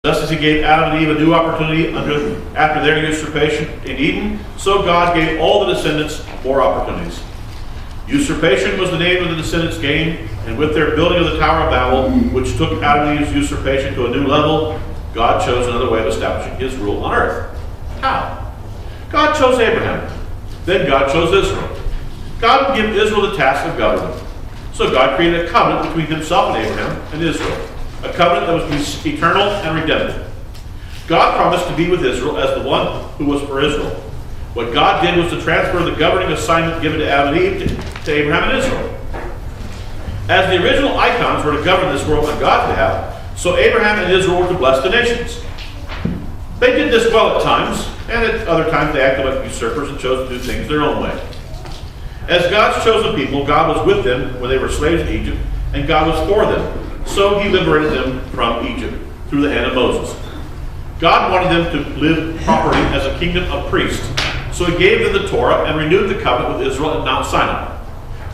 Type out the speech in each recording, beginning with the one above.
Just as he gave Adam and Eve a new opportunity after their usurpation in Eden, so God gave all the descendants more opportunities. Usurpation was the name of the descendants' gained, and with their building of the Tower of Babel, which took Adam and Eve's usurpation to a new level, God chose another way of establishing his rule on earth. How? God chose Abraham. Then God chose Israel. God would give Israel the task of governing. So God created a covenant between himself and Abraham and Israel. A covenant that was eternal and redemptive. God promised to be with Israel as the one who was for Israel. What God did was to transfer the governing assignment given to Adam and Eve to Abraham and Israel. As the original icons were to govern this world on God's behalf, so Abraham and Israel were to bless the nations. They did this well at times, and at other times they acted like usurpers and chose to do things their own way. As God's chosen people, God was with them when they were slaves in Egypt, and God was for them. So he liberated them from Egypt through the hand of Moses. God wanted them to live properly as a kingdom of priests. So he gave them the Torah and renewed the covenant with Israel at Mount Sinai.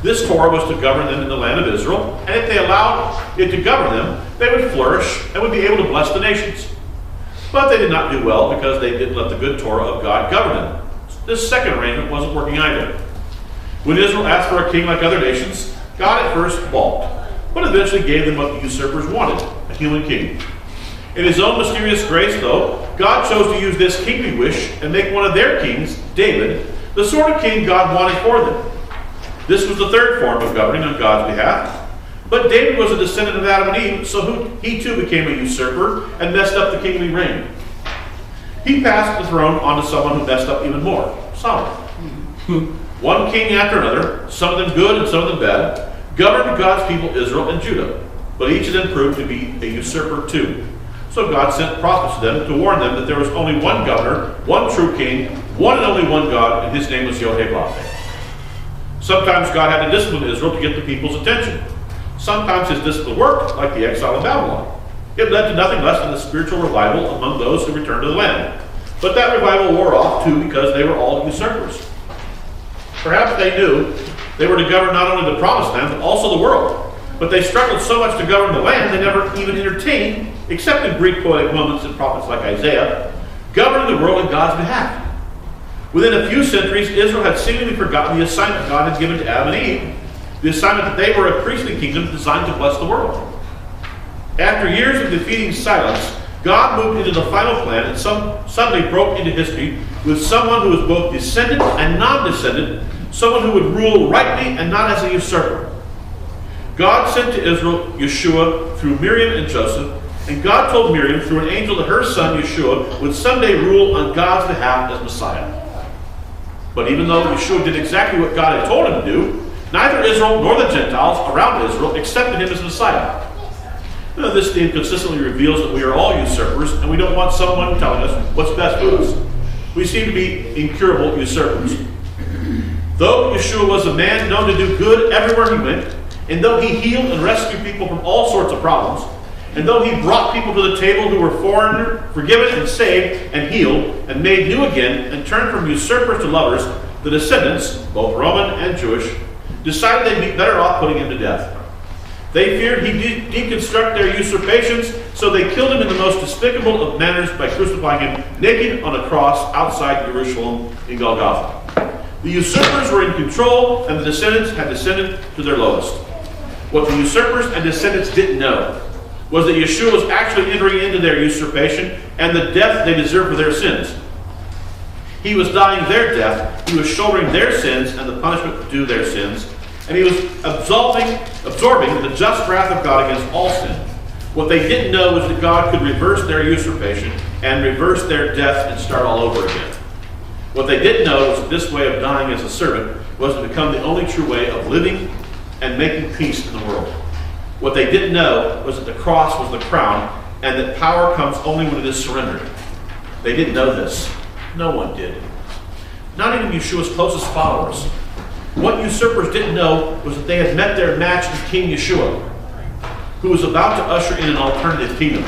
This Torah was to govern them in the land of Israel, and if they allowed it to govern them, they would flourish and would be able to bless the nations. But they did not do well because they didn't let the good Torah of God govern them. This second arrangement wasn't working either. When Israel asked for a king like other nations, God at first balked, but eventually gave them what the usurpers wanted, a human king. In his own mysterious grace, though, God chose to use this kingly wish and make one of their kings, David, the sort of king God wanted for them. This was the third form of governing on God's behalf. But David was a descendant of Adam and Eve, so he too became a usurper and messed up the kingly reign. He passed the throne on to someone who messed up even more, Solomon. One king after another, some of them good and some of them bad, governed God's people Israel and Judah, but each of them proved to be a usurper too. So God sent prophets to them to warn them that there was only one governor, one true king, one and only one God, and his name was Yod-Heh-Vav-Heh. Sometimes God had to discipline Israel to get the people's attention. Sometimes his discipline worked, like the exile in Babylon. It led to nothing less than a spiritual revival among those who returned to the land. But that revival wore off too because they were all usurpers. Perhaps they knew they were to govern not only the promised land, but also the world. But they struggled so much to govern the land, they never even entertained, except in Greek poetic moments and prophets like Isaiah, governing the world on God's behalf. Within a few centuries, Israel had seemingly forgotten the assignment God had given to Adam and Eve, the assignment that they were a priestly kingdom designed to bless the world. After years of defeating silence, God moved into the final plan and suddenly broke into history with someone who was both descendant and non-descendant, someone who would rule rightly and not as a usurper. God sent to Israel Yeshua through Miriam and Joseph, and God told Miriam through an angel that her son Yeshua would someday rule on God's behalf as Messiah. But even though Yeshua did exactly what God had told him to do, neither Israel nor the Gentiles around Israel accepted him as Messiah. Now, this theme consistently reveals that we are all usurpers, and we don't want someone telling us what's best for us. We seem to be incurable usurpers. Though Yeshua was a man known to do good everywhere he went, and though he healed and rescued people from all sorts of problems, and though he brought people to the table who were forgiven and saved and healed and made new again and turned from usurpers to lovers, the descendants, both Roman and Jewish, decided they'd be better off putting him to death. They feared he'd deconstruct their usurpations, so they killed him in the most despicable of manners by crucifying him naked on a cross outside Jerusalem in Golgotha. The usurpers were in control, and the descendants had descended to their lowest. What the usurpers and descendants didn't know was that Yeshua was actually entering into their usurpation and the death they deserved for their sins. He was dying their death, he was shouldering their sins and the punishment due their sins, and he was absorbing the just wrath of God against all sin. What they didn't know was that God could reverse their usurpation and reverse their death and start all over again. What they didn't know was that this way of dying as a servant was to become the only true way of living and making peace in the world. What they didn't know was that the cross was the crown and that power comes only when it is surrendered. They didn't know this. No one did. Not even Yeshua's closest followers. What usurpers didn't know was that they had met their match in King Yeshua, who was about to usher in an alternative kingdom.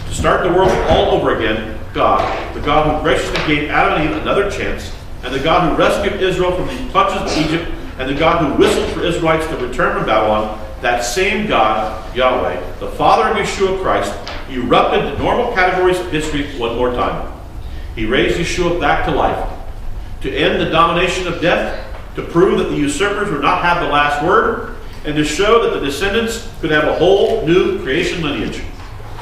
To start the world all over again, God, the God who graciously gave Adam and Eve another chance, and the God who rescued Israel from the clutches of Egypt, and the God who whistled for Israelites to return from Babylon, that same God, Yahweh, the Father of Yeshua Christ, erupted the normal categories of history one more time. He raised Yeshua back to life, to end the domination of death, to prove that the usurpers would not have the last word, and to show that the descendants could have a whole new creation lineage.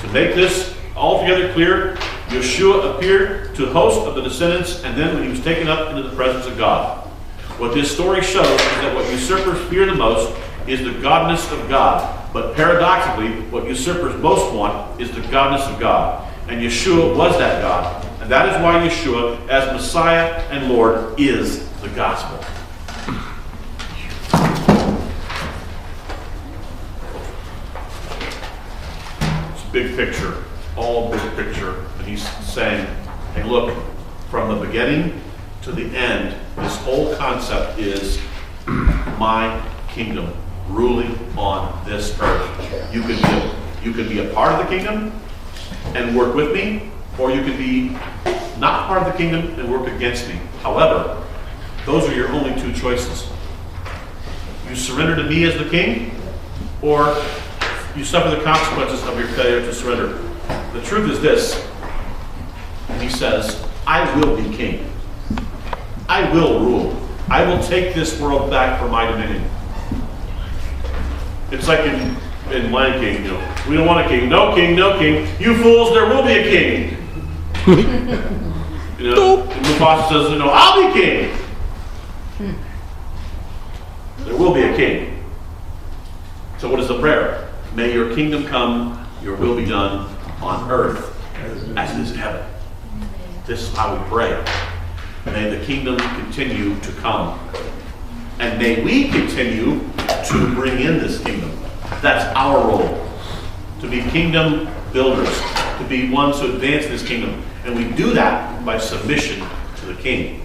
To make this altogether clear, Yeshua appeared to a host of the descendants, and then when he was taken up into the presence of God. What this story shows is that what usurpers fear the most is the godness of God. But paradoxically, what usurpers most want is the godness of God. And Yeshua was that God. And that is why Yeshua, as Messiah and Lord, is the gospel. It's a big picture. All big picture. And he's saying, hey, look, from the beginning to the end, this whole concept is my kingdom ruling on this earth. You can be a part of the kingdom and work with me, or you can be not part of the kingdom and work against me. However, those are your only two choices. You surrender to me as the king, or you suffer the consequences of your failure to surrender. The truth is this. He says, I will be king. I will rule. I will take this world back for my dominion. It's like in Lion King, we don't want a king. No king, no king. You fools, there will be a king. And Mufasa says, I'll be king. There will be a king. So what is the prayer? May your kingdom come, your will be done on earth as it is in heaven. This is how we pray. May the kingdom continue to come. And may we continue to bring in this kingdom. That's our role. To be kingdom builders. To be ones who advance this kingdom. And we do that by submission to the king.